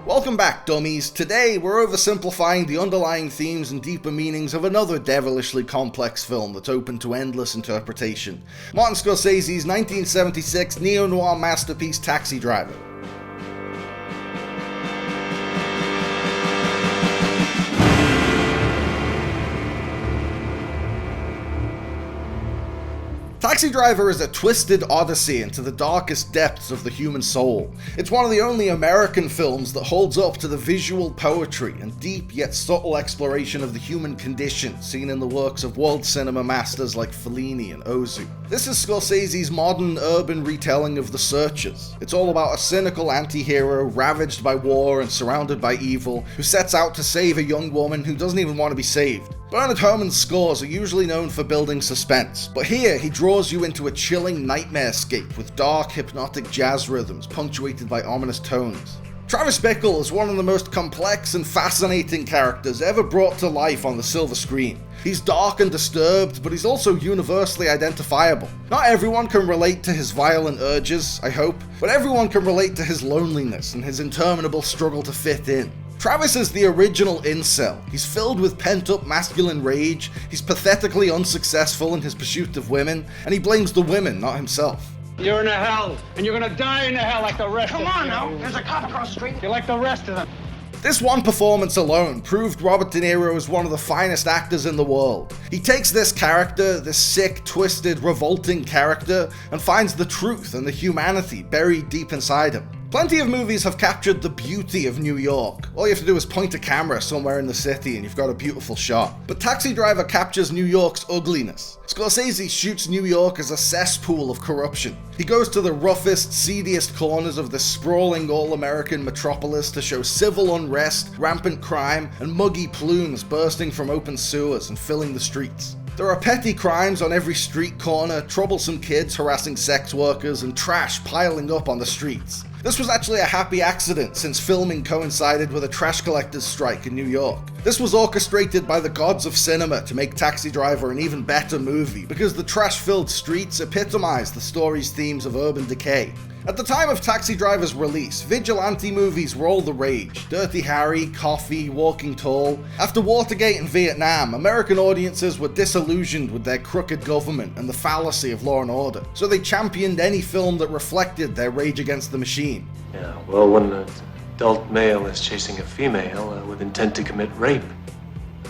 Welcome back, dummies. Today, we're oversimplifying the underlying themes and deeper meanings of another devilishly complex film that's open to endless interpretation. Martin Scorsese's 1976 neo-noir masterpiece Taxi Driver. Taxi Driver is a twisted odyssey into the darkest depths of the human soul. It's one of the only American films that holds up to the visual poetry and deep yet subtle exploration of the human condition seen in the works of world cinema masters like Fellini and Ozu. This is Scorsese's modern urban retelling of The Searchers. It's all about a cynical anti-hero ravaged by war and surrounded by evil who sets out to save a young woman who doesn't even want to be saved. Bernard Herrmann's scores are usually known for building suspense, but here he draws you into a chilling nightmarescape with dark, hypnotic jazz rhythms punctuated by ominous tones. Travis Bickle is one of the most complex and fascinating characters ever brought to life on the silver screen. He's dark and disturbed, but he's also universally identifiable. Not everyone can relate to his violent urges, I hope, but everyone can relate to his loneliness and his interminable struggle to fit in. Travis is the original incel. He's filled with pent-up masculine rage, he's pathetically unsuccessful in his pursuit of women, and he blames the women, not himself. You're in a hell, and you're gonna die in a hell like the rest of them. Come on now, there's a cop across the street. You're like the rest of them. This one performance alone proved Robert De Niro is one of the finest actors in the world. He takes this character, this sick, twisted, revolting character, and finds the truth and the humanity buried deep inside him. Plenty of movies have captured the beauty of New York. All you have to do is point a camera somewhere in the city and you've got a beautiful shot. But Taxi Driver captures New York's ugliness. Scorsese shoots New York as a cesspool of corruption. He goes to the roughest, seediest corners of this sprawling all-American metropolis to show civil unrest, rampant crime, and muggy plumes bursting from open sewers and filling the streets. There are petty crimes on every street corner, troublesome kids harassing sex workers, and trash piling up on the streets. This was actually a happy accident since filming coincided with a trash collectors strike in New York. This was orchestrated by the gods of cinema to make Taxi Driver an even better movie because the trash-filled streets epitomized the story's themes of urban decay. At the time of Taxi Driver's release, vigilante movies were all the rage. Dirty Harry, Coffee, Walking Tall. After Watergate and Vietnam, American audiences were disillusioned with their crooked government and the fallacy of law and order, so they championed any film that reflected their rage against the machine. Yeah, well, when an adult male is chasing a female with intent to commit rape,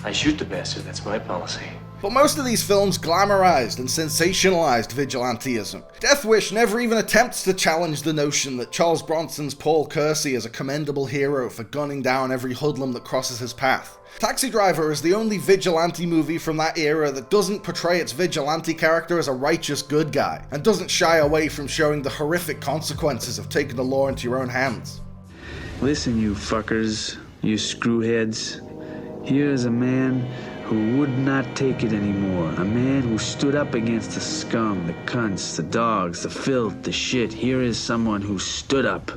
I shoot the bastard, that's my policy. But most of these films glamorized and sensationalized vigilantism. Death Wish never even attempts to challenge the notion that Charles Bronson's Paul Kersey is a commendable hero for gunning down every hoodlum that crosses his path. Taxi Driver is the only vigilante movie from that era that doesn't portray its vigilante character as a righteous good guy, and doesn't shy away from showing the horrific consequences of taking the law into your own hands. Listen, you fuckers, you screwheads. Here is a man who would not take it anymore. A man who stood up against the scum, the cunts, the dogs, the filth, the shit. Here is someone who stood up.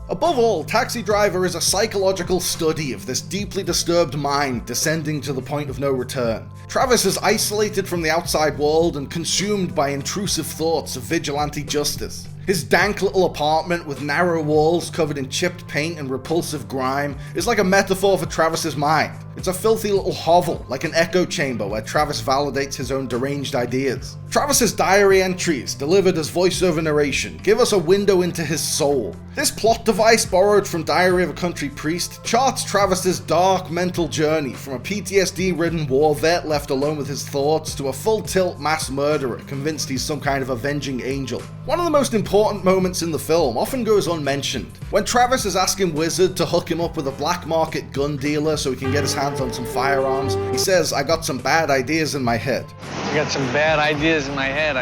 Above all, Taxi Driver is a psychological study of this deeply disturbed mind descending to the point of no return. Travis is isolated from the outside world and consumed by intrusive thoughts of vigilante justice. His dank little apartment with narrow walls covered in chipped paint and repulsive grime is like a metaphor for Travis's mind. It's a filthy little hovel, like an echo chamber where Travis validates his own deranged ideas. Travis's diary entries, delivered as voiceover narration, give us a window into his soul. This plot device, borrowed from Diary of a Country Priest, charts Travis's dark mental journey from a PTSD-ridden war vet left alone with his thoughts to a full-tilt mass murderer convinced he's some kind of avenging angel. One of the most important moments in the film often goes unmentioned. When Travis is asking Wizard to hook him up with a black market gun dealer so he can get his hands on some firearms, he says, "I got some bad ideas in my head." I got some bad ideas in my head,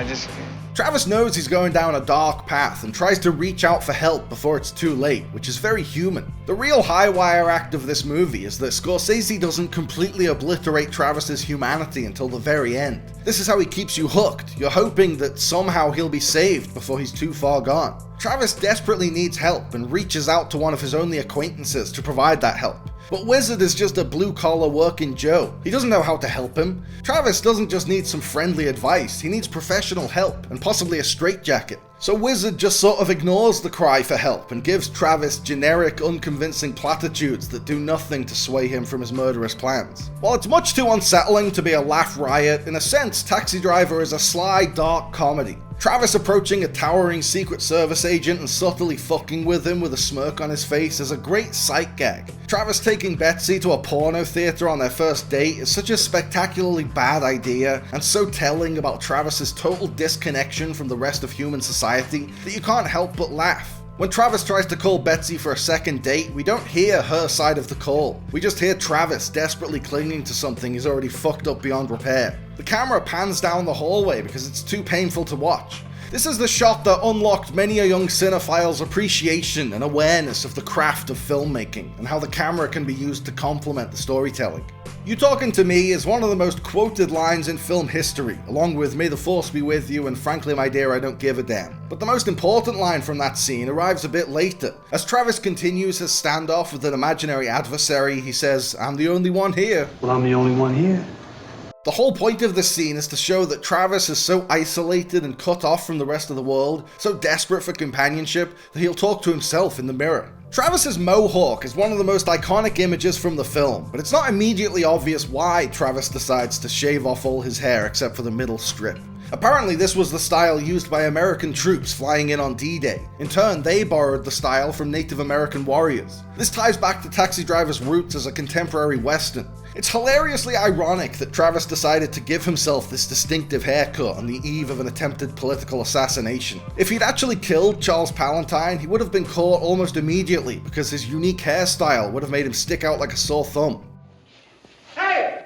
Travis knows he's going down a dark path and tries to reach out for help before it's too late, which is very human. The real high-wire act of this movie is that Scorsese doesn't completely obliterate Travis's humanity until the very end. This is how he keeps you hooked. You're hoping that somehow he'll be saved before he's too far gone. Travis desperately needs help and reaches out to one of his only acquaintances to provide that help. But Wizard is just a blue-collar working Joe. He doesn't know how to help him. Travis doesn't just need some friendly advice, he needs professional help, and possibly a straitjacket. So Wizard just sort of ignores the cry for help and gives Travis generic, unconvincing platitudes that do nothing to sway him from his murderous plans. While it's much too unsettling to be a laugh riot, in a sense, Taxi Driver is a sly, dark comedy. Travis approaching a towering Secret Service agent and subtly fucking with him with a smirk on his face is a great sight gag. Travis taking Betsy to a porno theater on their first date is such a spectacularly bad idea and so telling about Travis's total disconnection from the rest of human society that you can't help but laugh. When Travis tries to call Betsy for a second date, we don't hear her side of the call. We just hear Travis desperately clinging to something he's already fucked up beyond repair. The camera pans down the hallway because it's too painful to watch. This is the shot that unlocked many a young cinephile's appreciation and awareness of the craft of filmmaking and how the camera can be used to complement the storytelling. "You Talking to Me" is one of the most quoted lines in film history, along with "May the Force be with you" and "Frankly my dear, I don't give a damn." But the most important line from that scene arrives a bit later. As Travis continues his standoff with an imaginary adversary, he says, "I'm the only one here." Well, I'm the only one here. The whole point of this scene is to show that Travis is so isolated and cut off from the rest of the world, so desperate for companionship, that he'll talk to himself in the mirror. Travis's mohawk is one of the most iconic images from the film, but it's not immediately obvious why Travis decides to shave off all his hair except for the middle strip. Apparently this was the style used by American troops flying in on D-Day. In turn, they borrowed the style from Native American warriors. This ties back to Taxi Driver's roots as a contemporary western. It's hilariously ironic that Travis decided to give himself this distinctive haircut on the eve of an attempted political assassination. If he'd actually killed Charles Palantine, he would have been caught almost immediately because his unique hairstyle would have made him stick out like a sore thumb. Hey!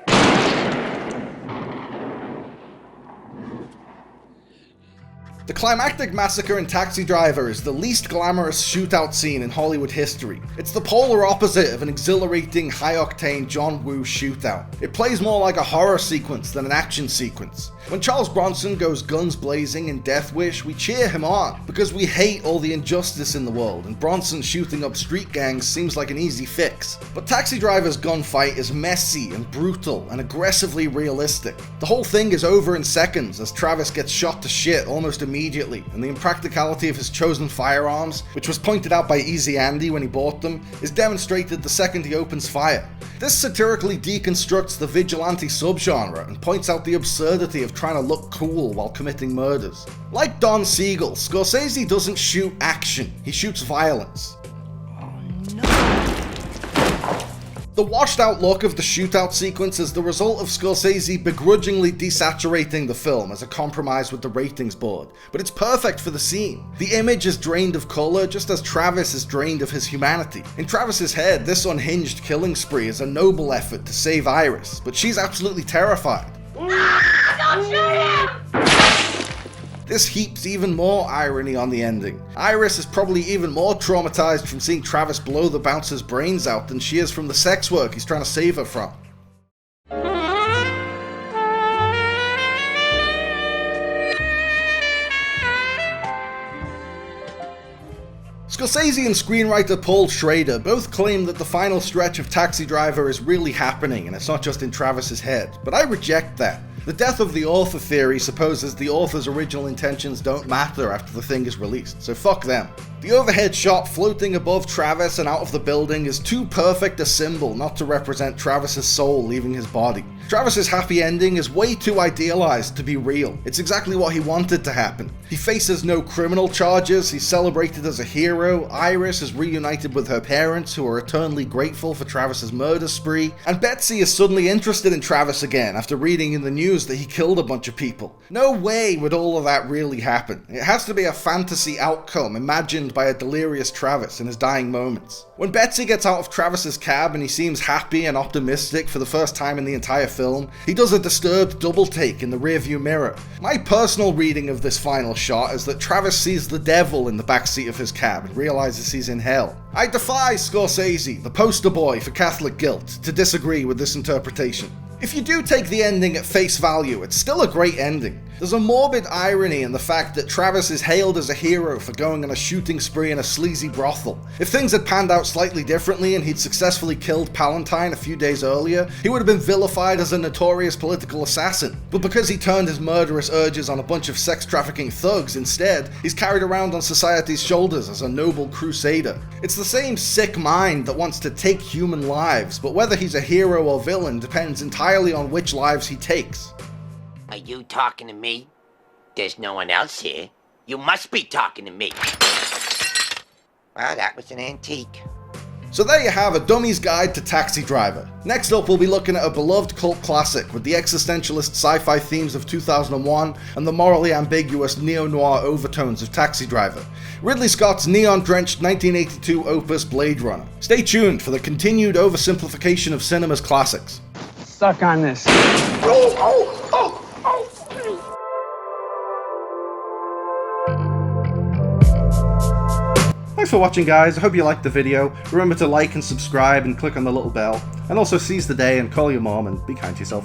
The Climactic Massacre in Taxi Driver is the least glamorous shootout scene in Hollywood history. It's the polar opposite of an exhilarating, high-octane John Woo shootout. It plays more like a horror sequence than an action sequence. When Charles Bronson goes guns blazing in Death Wish, we cheer him on, because we hate all the injustice in the world, and Bronson shooting up street gangs seems like an easy fix. But Taxi Driver's gunfight is messy and brutal and aggressively realistic. The whole thing is over in seconds as Travis gets shot to shit almost immediately, and the impracticality of his chosen firearms, which was pointed out by Easy Andy when he bought them, is demonstrated the second he opens fire. This satirically deconstructs the vigilante subgenre and points out the absurdity of trying to look cool while committing murders. Like Don Siegel, Scorsese doesn't shoot action, he shoots violence. The washed out look of the shootout sequence is the result of Scorsese begrudgingly desaturating the film as a compromise with the ratings board, but it's perfect for the scene. The image is drained of color just as Travis is drained of his humanity. In Travis's head, this unhinged killing spree is a noble effort to save Iris, but she's absolutely terrified. Don't shoot him! This heaps even more irony on the ending. Iris is probably even more traumatized from seeing Travis blow the bouncer's brains out than she is from the sex work he's trying to save her from. Scorsese and screenwriter Paul Schrader both claim that the final stretch of Taxi Driver is really happening and it's not just in Travis's head, but I reject that. The death of the author theory supposes the author's original intentions don't matter after the thing is released, so fuck them. The overhead shot floating above Travis and out of the building is too perfect a symbol not to represent Travis's soul leaving his body. Travis's happy ending is way too idealized to be real. It's exactly what he wanted to happen. He faces no criminal charges, he's celebrated as a hero, Iris is reunited with her parents who are eternally grateful for Travis's murder spree, and Betsy is suddenly interested in Travis again after reading in the news that he killed a bunch of people. No way would all of that really happen. It has to be a fantasy outcome imagined by a delirious Travis in his dying moments. When Betsy gets out of Travis's cab and he seems happy and optimistic for the first time in the entire film, he does a disturbed double take in the rearview mirror. My personal reading of this final shot is that Travis sees the devil in the backseat of his cab and realizes he's in hell. I defy Scorsese, the poster boy for Catholic guilt, to disagree with this interpretation. If you do take the ending at face value, it's still a great ending. There's a morbid irony in the fact that Travis is hailed as a hero for going on a shooting spree in a sleazy brothel. If things had panned out slightly differently and he'd successfully killed Palantine a few days earlier, he would have been vilified as a notorious political assassin. But because he turned his murderous urges on a bunch of sex trafficking thugs instead, he's carried around on society's shoulders as a noble crusader. It's the same sick mind that wants to take human lives, but whether he's a hero or villain depends entirely on which lives he takes. Are you talking to me? There's no one else here. You must be talking to me. Well, that was an antique. So there you have a dummy's guide to Taxi Driver. Next up, we'll be looking at a beloved cult classic with the existentialist sci-fi themes of 2001 and the morally ambiguous neo-noir overtones of Taxi Driver. Ridley Scott's neon-drenched 1982 opus Blade Runner. Stay tuned for the continued oversimplification of cinema's classics. Stuck on this. Thanks for watching, guys. I hope you liked the video. Remember to like and subscribe and click on the little bell. And also seize the day and call your mom and be kind to yourself.